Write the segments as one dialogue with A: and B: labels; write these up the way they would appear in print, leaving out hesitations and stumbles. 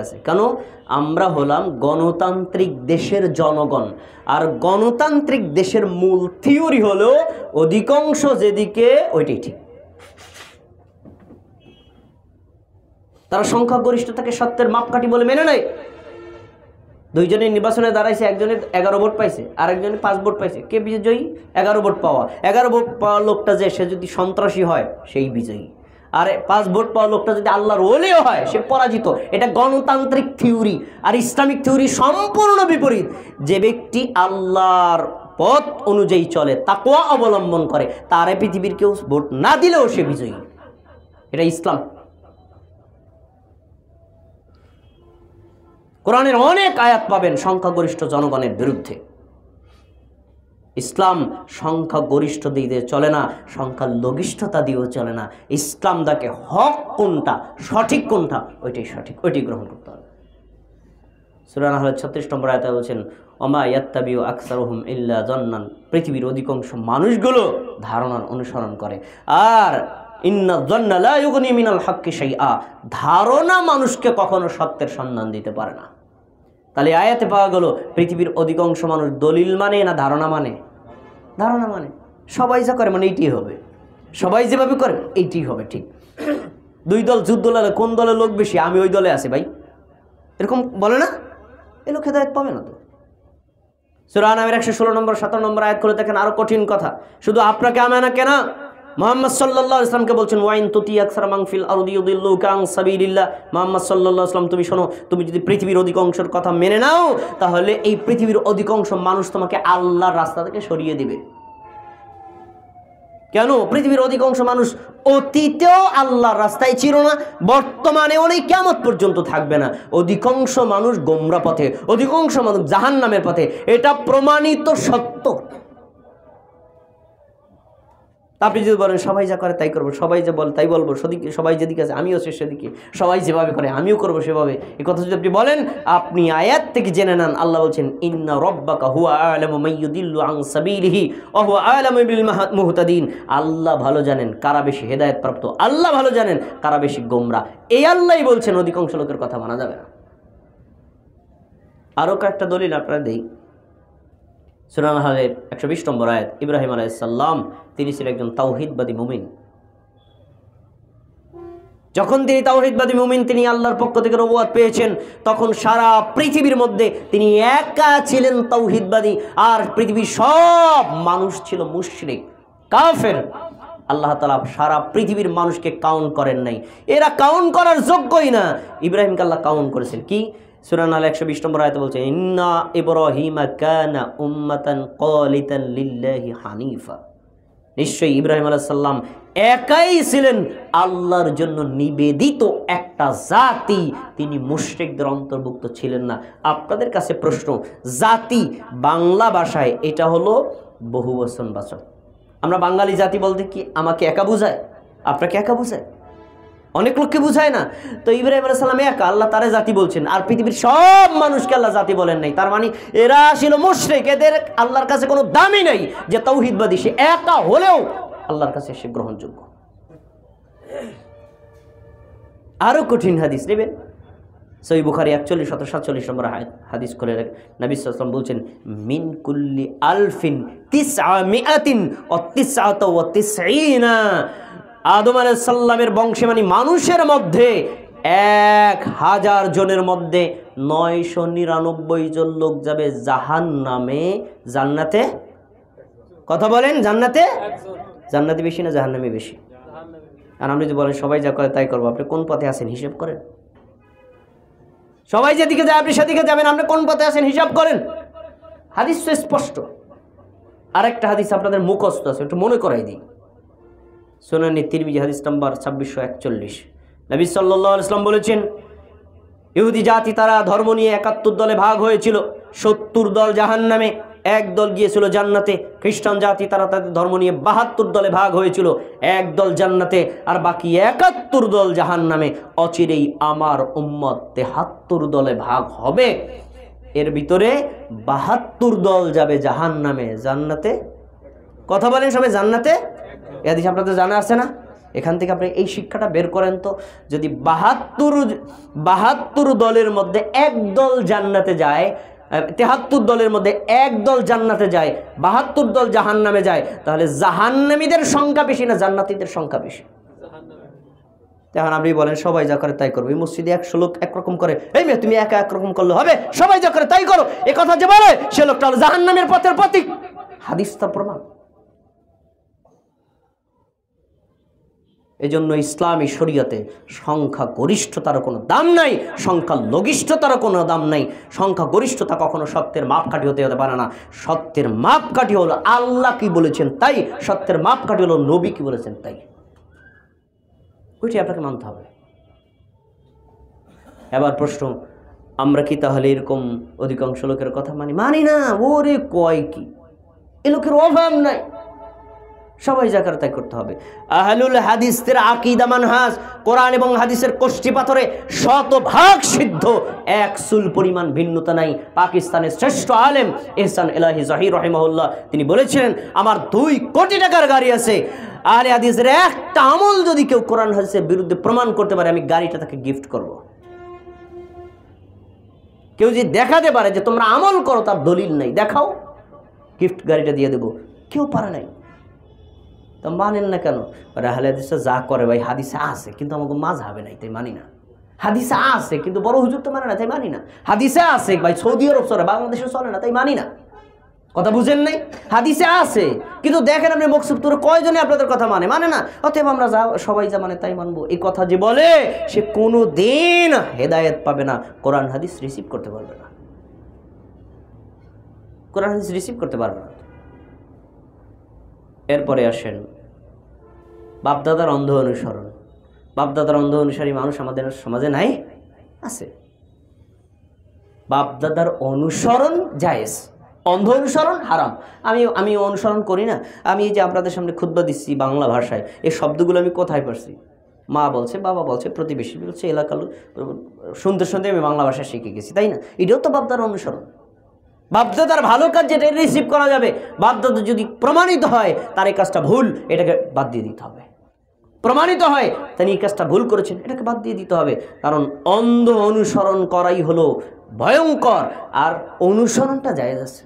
A: আছে। কেন? আমরা হলাম গণতান্ত্রিক দেশের জনগণ, আর গণতান্ত্রিক দেশের মূল থিওরি হলো অধিকাংশ যেদিকে ওইটাই ঠিক। তারা সংখ্যাগরিষ্ঠতাকে সত্যের মাপকাঠি বলে মেনে নেয়। দুইজনের নির্বাচনে দাঁড়াইছে, একজনের 11 ভোট পাইছে, আরেকজনের 5 ভোট পাইছে। কে বিজয়ী? 11 ভোট পাওয়া। 11 ভোট পাওয়া লোকটা যে সে যদি সন্ত্রাসী হয় সেই বিজয়ী, আর 5 ভোট পাওয়া লোকটা যদি আল্লাহর ওলিও হয় সে পরাজিত। এটা গণতান্ত্রিক থিওরি। আর ইসলামিক থিওরি সম্পূর্ণ বিপরীত। যে ব্যক্তি আল্লাহর পথ অনুযায়ী চলে, তাকওয়া অবলম্বন করে, তারে পৃথিবীর কেউ ভোট না দিলেও সে বিজয়ী। এটা ইসলাম। কোরআনের অনেক আয়াত পাবেন সংখ্যাগরিষ্ঠ জনগণের বিরুদ্ধে। ইসলাম সংখ্যাগরিষ্ঠ দিয়ে চলে না, সংখ্যালঘিষ্ঠতা দিয়েও চলে না। ইসলাম তাকে হক কোনটা, সঠিক কোনটা, ওইটাই সঠিক, ওইটাই গ্রহণ করতে হবে। সূরা নাহলের 36 নম্বর আয়াতে বলছেন, ওমা ইয়াত্তাবিউ আকসারুহুম ইল্লা জান্নান, পৃথিবীর অধিকাংশ মানুষগুলো ধারণার অনুসরণ করে। আর ইন্না যান্না লা ইউগনি মিনাল হাক্কি শাইআ, ধারণা মানুষকে কখনো সত্যের সন্ধান দিতে পারে না। তাহলে আয়াতে পাওয়া গেল পৃথিবীর অধিকাংশ মানুষ দলিল মানে না ধারণা মানে? ধারণা মানে। সবাই যা করে মানে এইটি হবে, সবাই যেভাবে করে এইটি হবে, ঠিক। দুই দল যুদ্ধ লাগে, কোন দলের লোক বেশি, আমি ওই দলে আছি ভাই, এরকম বলে না? এ লোক হেদায়েত পাবে না তো। সূরা আনআমের 116 নম্বর 17 নম্বর আয়াত করে দেখেন, আরো কঠিন কথা। শুধু আপনাকে আমি না কেন, মুহাম্মদ সাল্লাল্লাহু আলাইহি ওয়াসাল্লামকে বলছেন, ওয়াইন তুতি আকসার মান ফিল আরদি ইউদিল্লুকা আন সাবিলিল্লাহ। মুহাম্মদ সাল্লাল্লাহু আলাইহি ওয়াসাল্লাম, তুমি শোনো, তুমি যদি পৃথিবীর অধিকাংশের কথা মেনে নাও, তাহলে এই পৃথিবীর অধিকাংশ মানুষ তোমাকে আল্লাহর রাস্তা থেকে সরিয়ে দিবে। কেন? পৃথিবীর অধিকাংশ মানুষ অতীতেও আল্লাহর রাস্তায় ছিল না, বর্তমানে অনেক কিয়ামত পর্যন্ত থাকবে না। অধিকাংশ মানুষ গোমরা পথে, অধিকাংশ মানুষ জাহান্নামের পথে, এটা প্রমাণিত সত্য। আপনি যদি বলেন সবাই যা করে তাই করবো, সবাই যা বলে তাই বলবো, সবাই যেদিকে আছে আমিও সেদিকে, সবাই যেভাবে করে আমিও করবো সেভাবে, এই কথা যদি আপনি বলেন, আপনি আয়াত থেকে জেনে নেন আল্লাহ বলছেন, ইন্না রাব্বাকা হুয়া আ'লামু মান ইউদিল্লু আন সাবিলিহি ওয়া হুয়া আ'লামু বিল মুহতাদিন। আল্লাহ ভালো জানেন কারা বেশি হেদায়েত প্রাপ্ত, আল্লাহ ভালো জানেন কারা বেশি গোমরা। এই আল্লাহই বলছেন অধিকাংশ লোকের কথা মানা যাবে না। আরও কয়েকটা দলিল আপনারা দেই। সূরা নাহলের 120 নম্বর আয়াত, ইব্রাহিম আলাইহিস সালাম তিনি ছিলেন একজন তাওহীদবাদী মুমিন। যখন তিনি তাওহীদবাদী মুমিন, তিনি আল্লাহর পক্ষ থেকে নবুয়ত পেয়েছেন, তখন সারা পৃথিবীর মধ্যে তিনি একা ছিলেন তাওহীদবাদী, আর পৃথিবীর সব মানুষ ছিল মুশরিক, কাফের। আল্লাহ তাআলা সারা পৃথিবীর মানুষকে কাউন্ট করেন নাই, এরা কাউন্ট করার যোগ্যই না। ইব্রাহিমকে আল্লাহ কাউন্ট করেছেন কি? সূরা নাহল 120 নম্বর আয়াতে বলছে, ইন্না ইব্রাহিমা কানা উম্মাতান কালিতান লিল্লাহি হানিফা। নিশ্চয়ই ইব্রাহিম আলাইহিস সালাম একাই ছিলেন আল্লাহর জন্য নিবেদিত একটা জাতি, তিনি মুশরিকদের অন্তর্ভুক্ত ছিলেন না। আপনাদের কাছে প্রশ্ন, জাতি বাংলা ভাষায় এটা হলো বহুবচনবাচক। আমরা বাঙালি জাতি বলতে কি আমাকে একা বোঝায়, আপনাকে একা বোঝায়, অনেক লোককে বুঝায় না। তো ইব্রাহিম আলাইহিস সালাম একা, আল্লাহ তারে জাতি বলছেন, আর পৃথিবীর সব মানুষকে আল্লাহ জাতি বলেন নাই। তার মানে এরা ছিল মুশরিক, এদের আল্লাহর কাছে কোনো দামই নেই। যে তাওহীদবাদী সে একা হলেও আল্লাহর কাছে সে গ্রহণযোগ্য। আরো কঠিন হাদিস নেবেন, সহিহ বুখারী 4147 নম্বর হাদিস করে নবী সাল্লাল্লাহু আলাইহি ওয়াসাল্লাম বলছেন, মিন কুল্লি আলফিন 999 আদম আলাইহিস সালামের বংশে, মানে মানুষের মধ্যে 1000 জনের মধ্যে 999 জন লোক যাবে জাহান্নামে। জান্নাতে কথা বলেন, জান্নাতে? জান্নাতে বেশি না জাহান্নামে বেশি? আর আপনি যদি বলেন সবাই যা করে তাই করবো, আপনি কোন পথে আছেন হিসাব করেন। সবাই যেদিকে যায় আপনি সেদিকে যাবেন, আপনি কোন পথে আছেন হিসাব করেন। হাদিস তো স্পষ্ট। আরেকটা হাদিস আপনাদের মুখস্থ আছে, একটু মনে করাই দিই। সুনানে তিরমিজি হাদিস নাম্বার 2641, নবী সাল্লাল্লাহু আলাইহি ওয়াসাল্লাম বলেছেন, ইহুদি জাতি তারা ধর্ম নিয়ে 71 দলে ভাগ হয়েছিল, 70 দল জাহান্নামে, 1 দল গিয়েছিল জান্নাতে। খ্রিস্টান জাতি তারা তাদের ধর্ম নিয়ে 72 দলে ভাগ হয়েছিল, 1 দল জান্নাতে, আর বাকি 71 দল জাহান্নামে। অচিরেই আমার উম্মত 73 দলে ভাগ হবে, এর ভিতরে 72 দল যাবে জাহান্নামে, জান্নাতে কথা বলেন সবাই জান্নাতে। এই হাদিস আপনাদের জানা আছে না? এখান থেকে আপনি এই শিক্ষাটা বের করেন তো, যদি 72 দলের মধ্যে এক দল জান্নাতে যায়, 73 দলের মধ্যে এক দল জান্নাতে যায়, 72 দল জাহান্নামে যায়, তাহলে জাহান্নামীদের সংখ্যা বেশি না জান্নাতীদের সংখ্যা বেশি? এখন আপনি বলেন সবাই যা করে তাই করবো, এই মসজিদে 100 লোক একরকম করে, এই মেয়ে তুমি একা একরকম করলে হবে? সবাই যা করে তাই করো, এ কথা যে বলে সে লোকটা হলো জাহান্নামের পথের প্রতীক। হাদিস তার প্রমাণ। এই জন্য ইসলামী শরীয়তে সংখ্যা গরিষ্ঠতার কোনো দাম নাই, সংখ্যা লঘিষ্ঠতার কোনো দাম নাই। সংখ্যা গরিষ্ঠতা কখনো সত্যের মাপকাঠি হতে পারে না। সত্যের মাপকাঠি হলো আল্লাহ কি বলেছেন তাই, সত্যের মাপকাঠি হলো নবী কি বলেছেন তাই, ওইটি আপনাকে মানতে হবে। এবার প্রশ্ন, আমরা কি তাহলে এরকম অধিকাংশ লোকের কথা মানি না? ওরে কয় কি, এ লোকের অভাব নাই, সবাই যা করে তাই করতে হবে। আহলুল হাদিসদের আকীদা মানহাজ কোরআন এবং হাদিসের কষ্টি পাথরে শতভাগ সিদ্ধ, এক চুল পরিমাণ ভিন্নতা নাই। পাকিস্তানের শ্রেষ্ঠ আলেম ইহসান ইলাহি জাহির রাহিমাহুল্লাহ তিনি বলেছিলেন, আমার 2 কোটি টাকার গাড়ি আছে, আহলে হাদিসের একটা আমল যদি কেউ কোরআন হাদিসের বিরুদ্ধে প্রমাণ করতে পারে, আমি গাড়িটা তাকে গিফট করব। কেউ যদি দেখাতে পারে যে তোমরা আমল করো, তার দলিল নাই, দেখাও, গিফট গাড়িটা দিয়ে দেবো। কেউ পারে নাই, তো মানেন না কেন? আহলে হাদিসে যা করে ভাই হাদিসে আছে, কিন্তু আমাকে মাযহাবে নাই তাই মানি না। হাদিসে আছে কিন্তু বড় হুজুর তো মানে না তাই মানি না। হাদিসে আছে ভাই সৌদি আরব চলে, বাংলাদেশে চলে না তাই মানি না। কথা বুঝেন নাই? হাদিসে আছে কিন্তু দেখেন আপনি মকসুদ তোর কয়জনে আপনাদের কথা মানে না, অতএব আমরা সবাই যা মানে তাই মানবো, এই কথা যে বলে সে কোনো দিন হেদায়েত পাবে না, কোরআন হাদিস রিসিভ করতে পারবে না, কোরআন হাদিস রিসিভ করতে পারবে না। এরপরে আসেন বাপদাদার অন্ধ অনুসরণ। বাপদাদার অন্ধ অনুসারী মানুষ আমাদের সমাজে নাই? আছে। বাপদাদার অনুসরণ জায়েজ, অন্ধ অনুসরণ হারাম। আমি অনুসরণ করি না। আমি এই যে আপনাদের সামনে খুতবা দিচ্ছি বাংলা ভাষায়, এই শব্দগুলো আমি কোথায় পড়ছি? মা বলছে, বাবা বলছে, প্রতিবেশী বলছে, এলাকার শুনতে শুনতে আমি বাংলা ভাষা শিখে গেছি, তাই না? এটাও তো বাপদাদার অনুসরণ। বাপদাদার ভালো কাজ যেটা রিসিভ করা যাবে, বাপদাদা যদি প্রমাণিত হয় তার এই কাজটা ভুল, এটাকে বাদ দিয়ে দিতে হবে। প্রমাণিত হয় তিনি এই কাজটা ভুল করেছেন, এটাকে বাদ দিয়ে দিতে হবে। কারণ অন্ধ অনুসরণ করাই হলো ভয়ঙ্কর, আর অনুসরণটা জায়েজ আছে।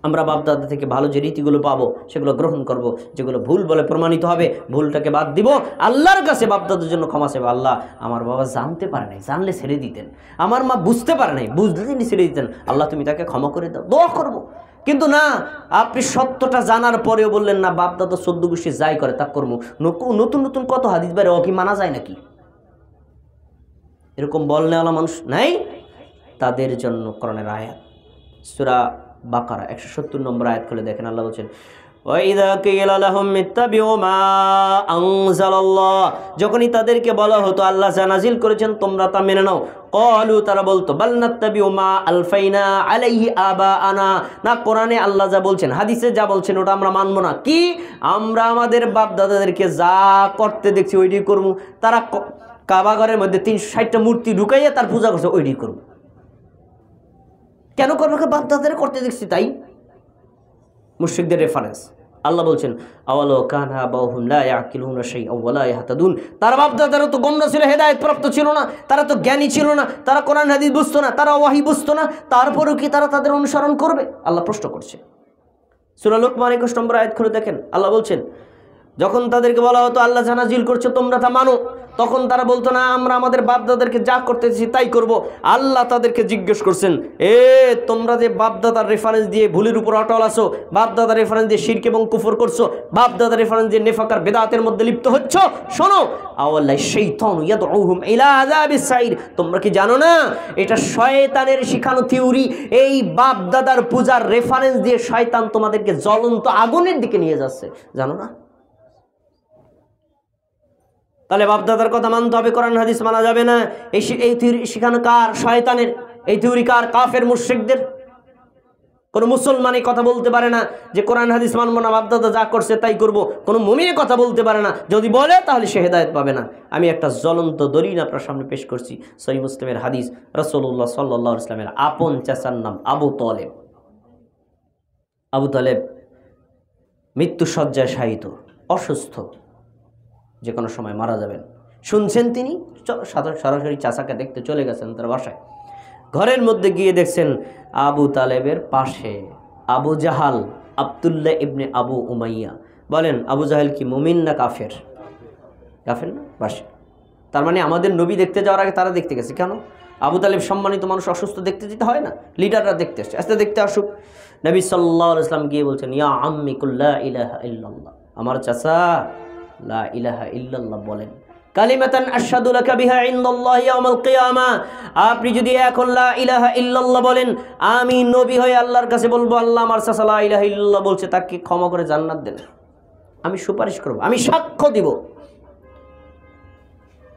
A: আমরা বাপদাদা থেকে ভালো যে রীতিগুলো পাবো সেগুলো গ্রহণ করব, যেগুলো ভুল বলে প্রমাণিত হবে ভুলটাকে বাদ দিব। আল্লাহর কাছে বাপদাদার জন্য ক্ষমা চাইবো, আল্লাহ আমার বাবা জানতে পারে নাই, জানলে ছেড়ে দিতেন, আমার মা বুঝতে পারে নাই, বুঝলে তিনি ছেড়ে দিতেন, আল্লাহ তুমি তাকে ক্ষমা করে দাও, দোয়া করব। কিন্তু না, আপনি সত্যটা জানার পরেও বললেন না বাপদাদা 14 গোষ্ঠী যাই করে তা করবো। নতুন নতুন কত হাদিস বাইরে, ও কি মানা যায় নাকি? এরকম বলনেওয়ালা মানুষ নাই, তাদের জন্য কোরআনের আয়াত সূরা বাকারা 170 নম্বর আয়াত খুলে দেখেন, আল্লাহ বলছেন ওয়াইযা কিলা লাহুম ইত্তাবিউ মা আনজালাল্লাহ, যখনই তাদেরকে বলা হতো আল্লাহ যা নাজিল করেছেন তোমরা তা মেনে নাও, ক্বালু তারা বলতো বাল নাত্তাবিউ মা আলফাইনা আলাইহি আবাআনা, না কোরআনে আল্লাহ যা বলছেন হাদিসে যা বলছেন ওটা আমরা মানবো না। কি? আমরা আমাদের বাপ দাদাদেরকে যা করতে দেখছি ওইটাই করবো। তারা কাবা ঘরের মধ্যে 360টা মূর্তি ঢুকাইয়া তার পূজা করছে, ওইটাই করবো। কেন করবে? বাপ দাদাদের করতে দেখছি তাই। মুশরিকদের রেফারেন্স আল্লাহ বলছেন আওয়ালাউ কানা আবাহুম লা ইয়াকিলুনা শাইআন ওয়া লা ইয়াহতাদুন, তার বাপ দাদারা তো গোমরা ছিল, হেদায়েত প্রাপ্ত ছিল না, তারা তো জ্ঞানী ছিল না, তারা কোরআন হাদিস বুঝতো না, তারা ওয়াহি বুঝতো না, তারপরেও কি তারা তাদের অনুসরণ করবে? আল্লাহ প্রশ্ন করছে। সূরা লুকমান 21 নম্বর আয়াত খুলে দেখেন, আল্লাহ বলছেন যখন তাদেরকে বলা হতো আল্লাহ যা নাজিল করছে তোমরা তা মানো, তখন তারা বলতো না আমরা আমাদের বাপদাদাদেরকে যা করতেছি তাই করব। আল্লাহ তাদেরকে জিজ্ঞেস করছেন, তোমরা যে বাপদাদার রেফারেন্স দিয়ে ভুলের উপর অটল আছো, বাপদাদার রেফারেন্স দিয়ে শিরক এবং কুফর করছো, বাপদাদার রেফারেন্স দিয়ে নেফাক আর বেদাতের মধ্যে লিপ্ত হচ্ছ, শোনো আওয়াল্লাহ শাইতানু ইয়াদউহুম ইলা আযাবিস সাইর, তোমরা কি জানো না এটা শয়তানের শিখানো থিওরি? এই বাপদাদার পূজার রেফারেন্স দিয়ে শয়তান তোমাদেরকে জ্বলন্ত আগুনের দিকে নিয়ে যাচ্ছে, জানো না? তাহলে বাপদাদার কথা মানতে হবে, কোরআন হাদিস মানা যাবে না। এই থিওরি শিখানো কার? শয়তানের। এই থিওরি কার? কাফের মুশরিকদের। কোনো মুসলমানই কথা বলতে পারে না যে কোরআন হাদিস মানবো না, বাপদাদা যা করছে তাই করব। কোনো মুমিনে কথা বলতে পারে না, যদি বলে তাহলে সে হেদায়েত পাবে না। আমি একটা জ্বলন্ত দলিল আপনার সামনে পেশ করছি, সহিহ মুসলিমের হাদিস। রাসূলুল্লাহ সাল্লাল্লাহু আলাইহি ওয়াসাল্লামের আপন চাচার নাম আবু তালেব। আবু তালেব মৃত্যু শয্যায় শায়িত, অসুস্থ, যে কোনো সময় মারা যাবেন। শুনছেন তিনি, সরাসরি চাচাকে দেখতে চলে গেছেন তার বাসায়। ঘরের মধ্যে গিয়ে দেখছেন আবু তালেবের পাশে আবু জাহাল, আব্দুল্লাহ ইবনে আবু উমাইয়া। বলেন আবু জাহেল কি মুমিন না কাফের? কাফের না, পাশে। তার মানে আমাদের নবী দেখতে যাওয়ার আগে তারা দেখতে গেছে। কেন? আবু তালেব সম্মানিত মানুষ, অসুস্থ দেখতে যেতে হয় না? লিডাররা দেখতে আসছে, আস্তে দেখতে আসুক। নবী সাল্লাল্লাহু আলাইহি ওয়াসাল্লাম গিয়ে বলছেন, ইয়া আম্মি কুল লা ইলাহা ইল্লাল্লাহ, আমার চাচা লা ইলাহা ইল্লাল্লাহ বলেন, কালিমাতান আশহাদু লাকা বিহা ইনদাল্লাহি ইয়াউমাল কিয়ামা। আপনি যদি এখন লা ইলাহা ইল্লাল্লাহ বলেন, আমি নবী হয়ে আল্লাহর কাছে বলবো, আল্লাহ আমার চাচা লা ইলাহা ইল্লাল্লাহ বলছে, তাকে ক্ষমা করে জান্নাত দেন, আমি সুপারিশ করব, আমি সাক্ষ্য দিব।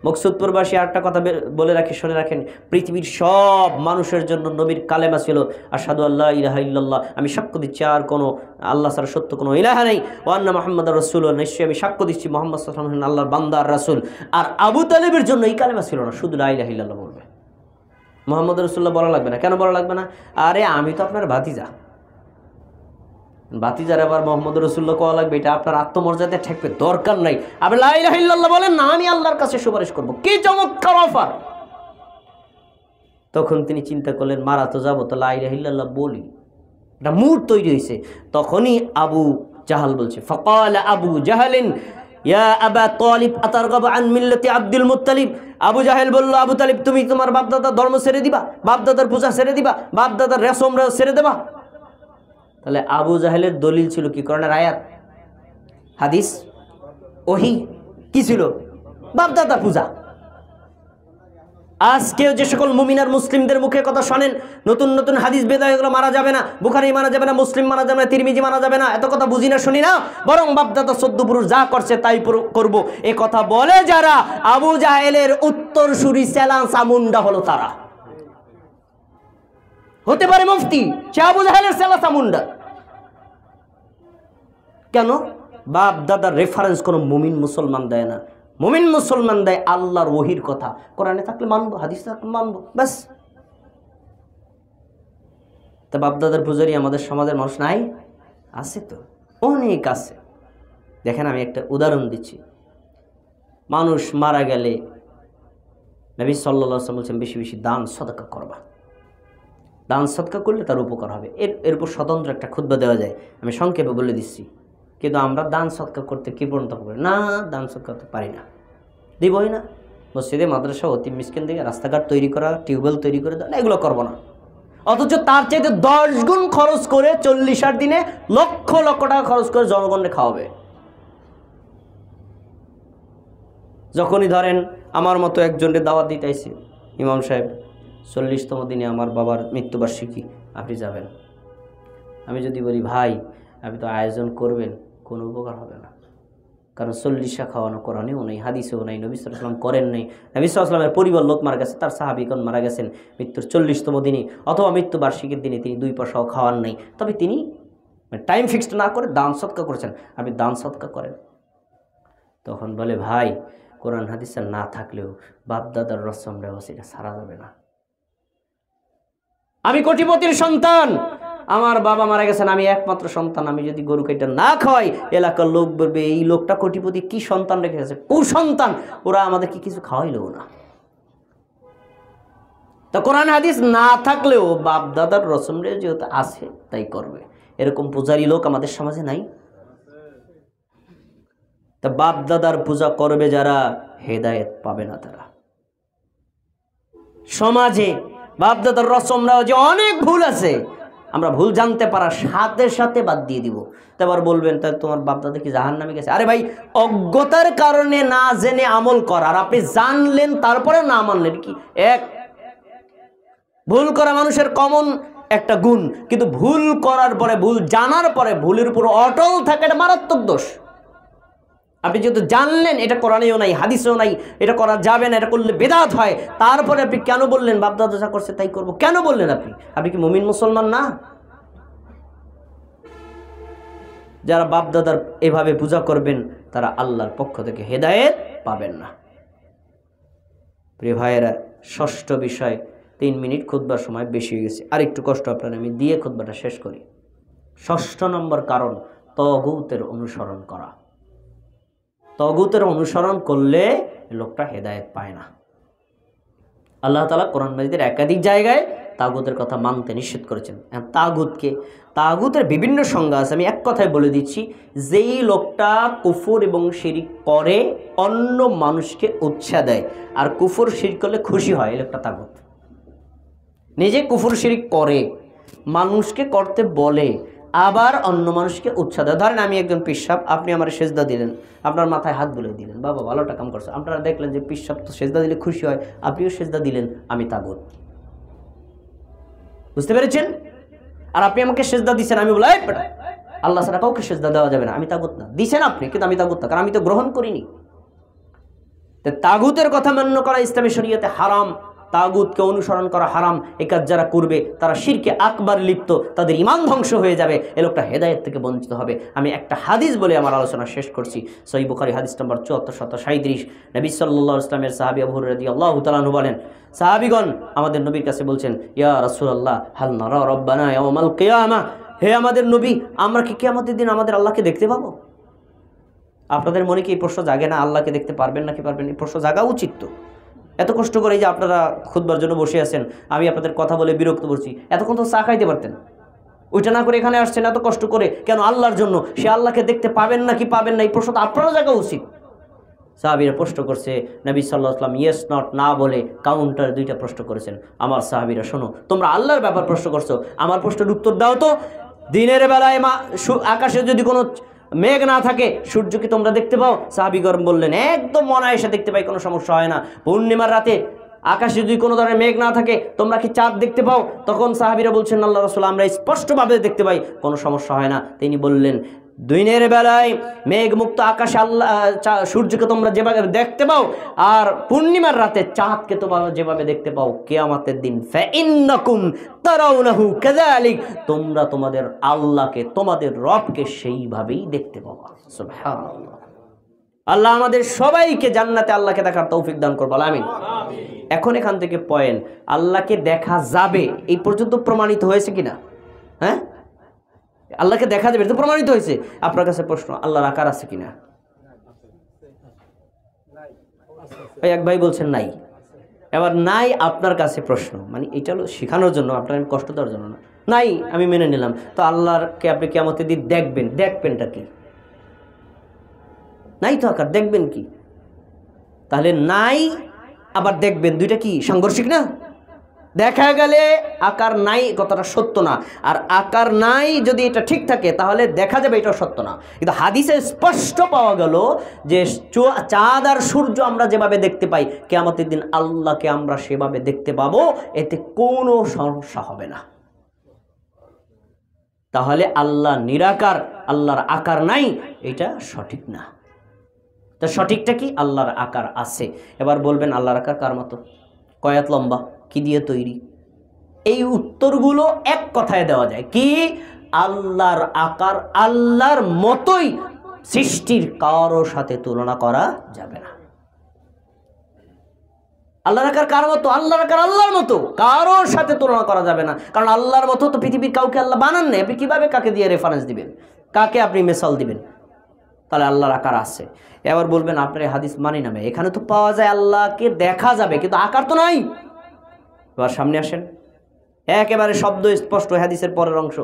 A: মকসুদপুরবাসী আরেকটা কথা বলে রাখি, শুনে রাখেন, পৃথিবীর সব মানুষের জন্য নবীর কালেমা ছিল আশহাদু আল্লা ইলাহা ইল্লাল্লাহ, আমি সাক্ষ্য দিচ্ছি আর কোনো আল্লাহ ছাড়া সত্য কোনো ইলাহা নেই, ওয়া আন্না মুহাম্মাদুর রাসূলুল্লাহ, নিশ্চয়ই আমি সাক্ষ্য দিচ্ছি মুহাম্মদ সাল্লাল্লাহু আলাইহি ওয়াসাল্লাম আল্লাহর বান্দা আর রাসূল। আর আবু তালেবের জন্য এই কালেমা ছিল না, শুধু লা ইলাহা ইল্লাল্লাহ বলবে, মুহাম্মদুর রাসূলুল্লাহ বলা লাগবে না। কেন বলা লাগবে না? আরে আমি তো আপনার ভাতিজা, ভাতিজার আবার মোহাম্মদ রাসূলুল্লাহ কোয়া লাগবে, এটা আপনার আত্মমর্যাদায় ঠেকবে, দরকার নাই। আপনি লা ইলাহা ইল্লাল্লাহ বলেন না, আমি আল্লাহর কাছে সুপারিশ করব। কি চমৎকার অফার! তখন তিনি চিন্তা করলেন, মারা তো যাবো, তো লা ইলাহা ইল্লাল্লাহ বলি, একটা মুড তৈরি হয়েছে। তখনই আবু জাহাল বলছে, ফাকালা আবু জাহালিন ইয়া আবা তালিব আতারগাবু আন মিল্লাতি আব্দুল মুত্তালিব। আবু জাহেল বলল, আবু তালিব তুমি তোমার বাপদাদার ধর্ম ছেড়ে দিবা, বাপদাদার পূজা ছেড়ে দিবা, বাপদাদার রেশম ছেড়ে দেবা? তাহলে আবু জাহেলের দলিল ছিল কি? কোরআনের আয়াত, হাদিস, ওহী। কি ছিল? বাপদাদা পূজা। আজকেও যে সকল মুমিনার মুসলিমদের মুখে কথা শোনেন, নতুন নতুন হাদিস বেদা, এগুলো মারা যাবে না, বুখারী মারা যাবে না, মুসলিম মারা যাবে না, তিরমিজি মারা যাবে না, এত কথা বুঝি না, শুনি না, বরং বাপদাদা চোদ্দ পুরুষ যা করছে তাই করব, এ কথা বলে যারা, আবু জাহেলের উত্তরসূরি চেলা চামুন্ডা হলো তারা। হতে পারে মুফতি, সে আবু জাহেলের চেলা চামুন্ডা। কেন? বাপ দাদার রেফারেন্স কোনো মুমিন মুসলমান দেয় না। মুমিন মুসলমান দেয় আল্লাহর ওহির কথা, কোরআনে থাকলে মানবো, হাদিস থাকলে মানবো, ব্যাস। তা বাপ দাদার পূজারি আমাদের সমাজের মানুষ নাই? আছে তো, অনেক আছে। দেখেন আমি একটা উদাহরণ দিচ্ছি। মানুষ মারা গেলে নবী সাল্লাল্লাহু আলাইহি ওয়াসাল্লাম বলছেন, বেশি বেশি দান সদকা করবা, দান সদকা করলে তার উপকার হবে। এর উপর স্বতন্ত্র একটা খুতবা দেওয়া যায়, আমি সংক্ষেপে বলে দিচ্ছি। কিন্তু আমরা দান সদকা করতে কি পর্যন্ত পারি না, দান সদকা করতে পারি না, দিবই না। মসজিদে মাদ্রাসা অতি মিসকিন থেকে রাস্তাঘাট তৈরি করা, টিউবওয়েল তৈরি করে দেওয়া, এগুলো করবো না। অথচ তার চাইতে 10 গুণ খরচ করে 40 দিনে লক্ষ লক্ষ টাকা খরচ করে জনগণকে খাওয়াবে। যখনই ধরেন আমার মতো একজনের দাওয়াত দিতে আইছে, ইমাম সাহেব 40তম দিনে আমার বাবার মৃত্যুবার্ষিকী, আপনি যাবেন। আমি যদি বলি, ভাই আপনি তো আয়োজন করবেন, কোনো উপকার হবে না, কারণ 40 খাওয়ানো কোরআনেও নেই, হাদিসেও নাই, নবী সাল্লাল্লাহু আলাইহি ওয়াসাল্লাম করেন নাই। নবী সাল্লাল্লাহু আলাইহি ওয়াসাল্লামের পরিবার লোক মারা গেছে, তার সাহাবীগণ মারা গেছেন মৃত্যুর 40তম দিনে অথবা মৃত্যুবার্ষিকীর দিনে, তিনি 2 পয়সাও খাওয়ান নাই। তবে তিনি টাইম ফিক্সড না করে দান সদকা করেছেন, আপনি দান সদকা করেন। তখন বলে, ভাই কোরআন হাদিসে না থাকলেও বাপদাদার রসম রেওয়াজ এটা ছাড়া যাবে না। আমি কোটিপতির সন্তান, আমার বাবা মারা গেছেন, আমি একমাত্র সন্তান, আমি যদি গরু কেটে না খাওয়াই, এলাকার লোক বলবে এই লোকটা কোটিপতি, কি সন্তান রেখে গেছে, কুসন্তান, ওরা আমাদেরকে কিছু খাওয়াইলো না। তো কোরআন হাদিস না থাকলেও বাপ দাদার রসম রে যেহেতু আছে তাই করবে। এরকম পূজারী লোক আমাদের সমাজে নাই? তা বাপ দাদার পূজা করবে যারা, হেদায়েত পাবে না তারা। সমাজে বাপ দাদার রসম রেওয়াজে অনেক ভুল আছে, আমরা ভুল জানতে পারার সাথে সাথে বাদ দিয়ে দিব। তারপর বলবেন, তাহলে তোমার বাপদাদা কি জাহান্নামে গেছে? আরে ভাই, অজ্ঞতার কারণে না জেনে আমল করা, আর আপনি জানলেন তারপরে না মানলেন, কি এক? ভুল করা মানুষের কমন একটা গুণ, কিন্তু ভুল করার পরে, ভুল জানার পরে ভুলের উপর অটল থাকে, এটা মারাত্মক দোষ। আপনি যেহেতু জানলেন এটা কোরআনেও নাই, হাদিসেও নাই, এটা করা যাবে না, এটা করলে বেদাত হয়, তারপরে আপনি কেন বললেন বাপদাদা যা করছে তাই করব? কেন বললেন? আপনি কি মুমিন মুসলমান না? যারা বাপদাদার এভাবে পূজা করবেন তারা আল্লাহর পক্ষ থেকে হেদায়েত পাবেন না। প্রিয় ভাইয়েরা, ষষ্ঠ বিষয়, 3 মিনিট খুতবার সময় বেশি হয়ে গেছে, আর একটু কষ্ট আপনার আমি দিয়ে খুতবাটা শেষ করি। ষষ্ঠ নম্বর কারণ, তাগুতের অনুসরণ করা। তাগুতের অনুসরণ করলে লোকটা হেদায়েত পায় না। আল্লাহ তাআলা কোরআন মাজিদের একাধিক জায়গায় তাগুতের কথা মানতে নিষেধ করেছেন। তাগুতকে, তাগুতের বিভিন্ন সংজ্ঞা আছে, আমি এক কথায় বলে দিচ্ছি। যেই লোকটা কুফর এবং শিরক করে অন্য মানুষকে উৎসাহ দেয় আর কুফর শিরক করলে খুশি হয়, এই লোকটা তাগুত। নিজে কুফর শিরক করে, মানুষকে করতে বলে, আবার অন্য মানুষকে উৎসাহ দেয়। ধরেন আমি একজন পিসাব, আপনি আমার সেজদা দিলেন, আপনার মাথায় হাত বুলিয়ে দিলেন, বাবা ভালোটা কাম করছে, আপনারা দেখলেন যে পিসাব তো সেজদা দিলে খুশি হয়, আপনিও সেজদা দিলেন, আমি তাগুত। বুঝতে পেরেছেন? আর আপনি আমাকে সেজদা দিচ্ছেন, আমি বলি আল্লাহ ছাড়া কাউকে সেজদা দেওয়া যাবে না, আমি তাগুত না। দিছেন আপনি, কিন্তু আমি তাগুত না, কারণ আমি তো গ্রহণ করিনি। তাগুতের কথা মান্য করা ইসলামী শরীয়তে হারাম, তাগুতকে অনুসরণ করা হারাম। এই কাজ যারা করবে তারা শিরকে আকবার লিপ্ত, তাদের ঈমান ধ্বংস হয়ে যাবে, এ লোকটা হেদায়েত থেকে বঞ্চিত হবে। আমি একটা হাদিস বলে আমার আলোচনা শেষ করছি। সহিহ বুখারী হাদিস নম্বর 7437, নবী সাল্লাল্লাহু আলাইহি ওয়াসাল্লামের সাহাবী আবু হুরায়রা রাদিয়াল্লাহু তাআলা আনহু বলেন, সাহাবীগণ আমাদের নবীর কাছে বলছেন, ইয়া রাসূলুল্লাহ হাল নারা রাব্বানা ইয়াউমাল কিয়ামা, হে আমাদের নবী, আমরা কি কিয়ামতের দিন আমাদের আল্লাহকে দেখতে পাবো? আপনাদের মনে কি এই প্রশ্ন জাগে না, আল্লাহকে দেখতে পারবেন নাকি পারবেন? এই প্রশ্ন জাগা উচিত তো। এত কষ্ট করে যে আপনারা খুতবার জন্য বসে আছেন, আমি আপনাদের কথা বলে বিরক্ত করছি, এতক্ষণ তো চা খাইতে পারতেন, ওইটা না করে এখানে আসছেন এত কষ্ট করে কেন? আল্লাহর জন্য। সে আল্লাহকে দেখতে পাবেন নাকি পাবেন না, এই প্রশ্ন তো আপনারও জাগা উচিত। সাহাবীরা প্রশ্ন করছে, নবী সাল্লাল্লাহু আলাইহি ওয়াসাল্লাম ইয়েস নট না বলে কাউন্টার 2টা প্রশ্ন করেছেন। আমার সাহাবীরা শোনো, তোমরা আল্লাহর ব্যাপার প্রশ্ন করছো, আমার প্রশ্নের উত্তর দাও তো। দিনের বেলায় আকাশে যদি কোনো মেঘ না থাকে, সূর্য কি তোমরা দেখতে পাও? সাহাবীগণ বললেন, একদম অনায়াসে দেখতে পাই, কোনো সমস্যা হয় না। পূর্ণিমার রাতে আকাশে যদি কোনো ধরনের মেঘ না থাকে, তোমরা কি চাঁদ দেখতে পাও? তখন সাহাবীরা বলছেন, আল্লাহ রাসূল আমরা স্পষ্টভাবে দেখতে পাই, কোনো সমস্যা হয় না। তিনি বললেন, দিনের বেলায় মেঘ মুক্ত আকাশে আল্লাহ সূর্যকে তোমরা যেভাবে দেখতে পাও, আর পূর্ণিমার রাতে চাঁদকে তোমরা যেভাবে দেখতে পাও, কিয়ামতের দিন ফাইন্নাকুম তারাউনাহু কাযালিক, তোমরা তোমাদের আল্লাহকে, তোমাদের রবকে সেইভাবেই দেখতে পাবা। সুবহানাল্লাহ। আল্লাহ আমাদের সবাইকে জান্নাতে আল্লাহকে দেখার তৌফিক দান করুন, আমিন। এখন এখান থেকে পয়েন্ট, আল্লাহকে দেখা যাবে এই পর্যন্ত প্রমাণিত হয়েছে কিনা? হ্যাঁ, আল্লাহকে দেখা যাবে, এটা তো প্রমাণিত হয়েছে। আপনার কাছে প্রশ্ন, আল্লাহর আকার আছে কিনা? এক ভাই বলছেন নাই। এবার নাই আপনার কাছে প্রশ্ন, মানে এটা হলো শেখানোর জন্য, আপনার কষ্ট দেওয়ার জন্য না। নাই আমি মেনে নিলাম, তো আল্লাহকে আপনি কিয়ামতের দিন দেখবেন, দেখবেনটা কি? নাই তো আকার, দেখবেন কি? তাহলে নাই আবার দেখবেন, দুইটা কি সাংঘর্ষিক না? দেখা গেলে আকার নাই কথাটা সত্য না, আর আকার নাই যদি এটা ঠিক থাকে তাহলে দেখা যাবে এটাও সত্য না। কিন্তু হাদিসে স্পষ্ট পাওয়া গেল যে চাঁদ আর সূর্য আমরা যেভাবে দেখতে পাই, কিয়ামতের দিন আল্লাহকে আমরা সেভাবে দেখতে পাবো, এতে কোনো সমস্যা হবে না। তাহলে আল্লাহ নিরাকার, আল্লাহর আকার নাই, এটা সঠিক না। তা সঠিকটা কি? আল্লাহর আকার আছে। এবার বলবেন আল্লাহর আকার কার মতো, কয়াত লম্বা, কি দিয়ে তৈরি? এই উত্তরগুলো এক কথায় দেওয়া যায় কি? আল্লাহর আকার আল্লাহর মতোই, সৃষ্টির কারো সাথে তুলনা করা যাবে না। আল্লাহর আকার কার মতো? আল্লাহর আকার আল্লাহর মতো, কারোর সাথে তুলনা করা যাবে না। কারণ আল্লাহর মতো তো পৃথিবীর কাউকে আল্লাহ বানান নেই। আপনি কিভাবে কাকে দিয়ে রেফারেন্স দিবেন, কাকে আপনি মেসাল দিবেন? তাহলে আল্লাহর আকার আছে। এবার বলবেন আপনার হাদিস মানি নামে, এখানে তো পাওয়া যায় আল্লাহকে দেখা যাবে, কিন্তু আকার তো নাই। এবার সামনে আসেন, একেবারে শব্দ স্পষ্ট হাদিসের পরের অংশ।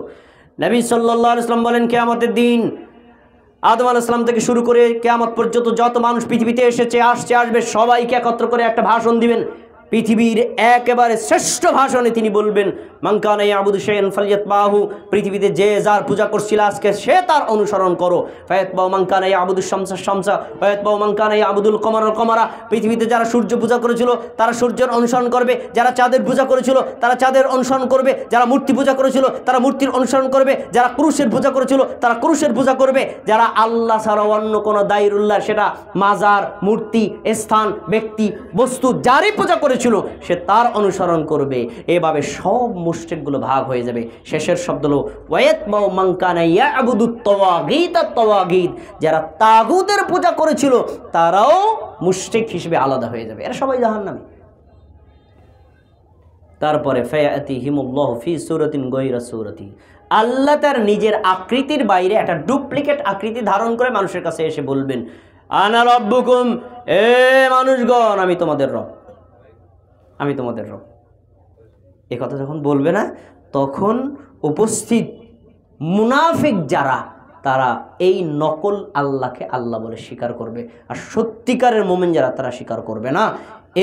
A: নবী সাল্লাল্লাহু আলাইহি ওয়াসাল্লাম বলেন, কিয়ামতের দিন আদম আলাইহিস সালাম থেকে শুরু করে কিয়ামত পর্যন্ত যত মানুষ পৃথিবীতে এসেছে, আসবে, সবাইকে একত্র করে একটা ভাষণ দিবেন। পৃথিবীর একেবারে শ্রেষ্ঠ ভাষণে তিনি বলবেন, মান কানা ইয়াবুদু শাইআন ফালইয়াতবাহু, পৃথিবীতে যে যার পূজা করছিল আজকে সে তার অনুসরণ করো। ফায়াতবাহু মান কানা ইয়াবুদু শামসা শামসা ওয়ায়াতবাহু মান কানা ইয়াবুদুল কমারাল কমারা, পৃথিবীতে যারা সূর্য পূজা করেছিল তারা সূর্যের অনুসরণ করবে, যারা চাঁদের পূজা করেছিল তারা চাঁদের অনুসরণ করবে, যারা মূর্তি পূজা করেছিল তারা মূর্তির অনুসরণ করবে, যারা ক্রুশের পূজা করেছিল তারা ক্রুশের পূজা করবে, যারা আল্লাহ ছাড়া অন্য কোনো দায়রুল্লাহ, সেটা মাজার, মূর্তি, স্থান, ব্যক্তি, বস্তু যারই পূজা করেছিল সে তার অনুসরণ করবে। এভাবে সব মুশরিকগুলো ভাগ হয়ে যাবে। শেষের শব্দ হলো ওয়ায়াতবাউ মান কানা ইয়াবুদুত তাওয়াগীত, তাওয়াগীত, যারা তাগুতের পূজা করেছিল তারাও মুশরিক হিসেবে আলাদা হয়ে যাবে, এরা সবাই জাহান্নামী। তারপরে ফায়াতিহিমুল্লাহু ফি সূরাতিন গায়রা সূরাতি, আল্লাহ তার নিজের আকৃতির বাইরে একটা ডুপ্লিকেট আকৃতি ধারণ করে মানুষের কাছে এসে বলবেন, আনা রব্বুকুম, এ মানুষগণ আমি তোমাদের রব, আমি তোমাদের রব। এ কথা যখন বলবে না, তখন উপস্থিত মুনাফিক যারা, তারা এই নকল আল্লাহকে আল্লাহ বলে স্বীকার করবে, আর সত্যিকারের মুমিন যারা তারা স্বীকার করবে না।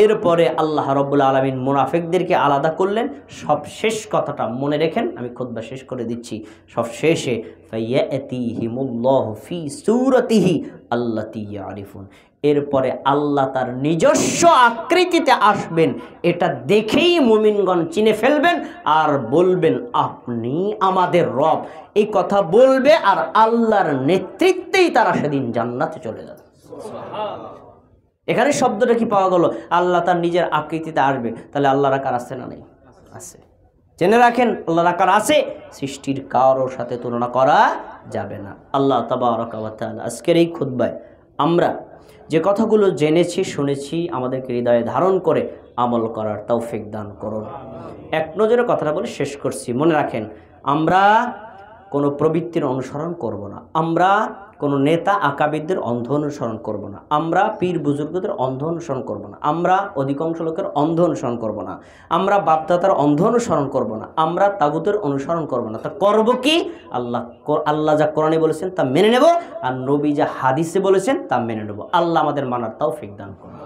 A: এরপরে আল্লাহ রাব্বুল আলামিন মুনাফিকদেরকে আলাদা করলেন। সব শেষ কথাটা মনে রেখেন, আমি খুতবা শেষ করে দিচ্ছি। সব শেষে ফায়াতিহিমুল্লাহু ফি সূরাতিহি আল্লাতী ইয়ারিফুন, এরপরে আল্লাহ তার নিজস্ব আকৃতিতে আসবেন, এটা দেখেই মুমিনগণ চিনে ফেলবেন আর বলবেন আপনি আমাদের রব। এই কথা বলবে আর আল্লাহর নেতৃত্বেই তারা সেদিন জান্নাতে চলে যাবে। এখানে শব্দটা কি পাওয়া গেল? আল্লাহ তার নিজের আকৃতিতে আসবে, তাহলে আল্লাহর আকার আছে না নেই? আছে। জেনে রাখেন আল্লাহর আকার আছে, সৃষ্টির কারোর সাথে তুলনা করা যাবে না। আল্লাহ তাবারক ওয়া তাআলা আজকের এই খুতবায় আমরা যে কথাগুলো জেনেছি শুনেছি আমাদেরকে হৃদয়ে ধারণ করে আমল করার তৌফিক দান করুন। এক নজরে কথাটা বলে শেষ করছি। মনে রাখেন, আমরা কোনো প্রবৃত্তির অনুসরণ করব না, আমরা কোনো নেতা আকাবিদদের অন্ধ অনুসরণ করব না, আমরা পীর বুজুর্গদের অন্ধ অনুসরণ করব না, আমরা অধিকাংশ লোকের অন্ধ অনুসরণ করব না, আমরা বাপদাতার অন্ধ অনুসরণ করব না, আমরা তাগুতের অনুসরণ করব না। তা করব কি? আল্লাহ যা কোরআনে বলেছেন তা মেনে নেব, আর নবী যা হাদিসে বলেছেন তা মেনে নেব। আল্লাহ আমাদের মানার তৌফিক দান করুন।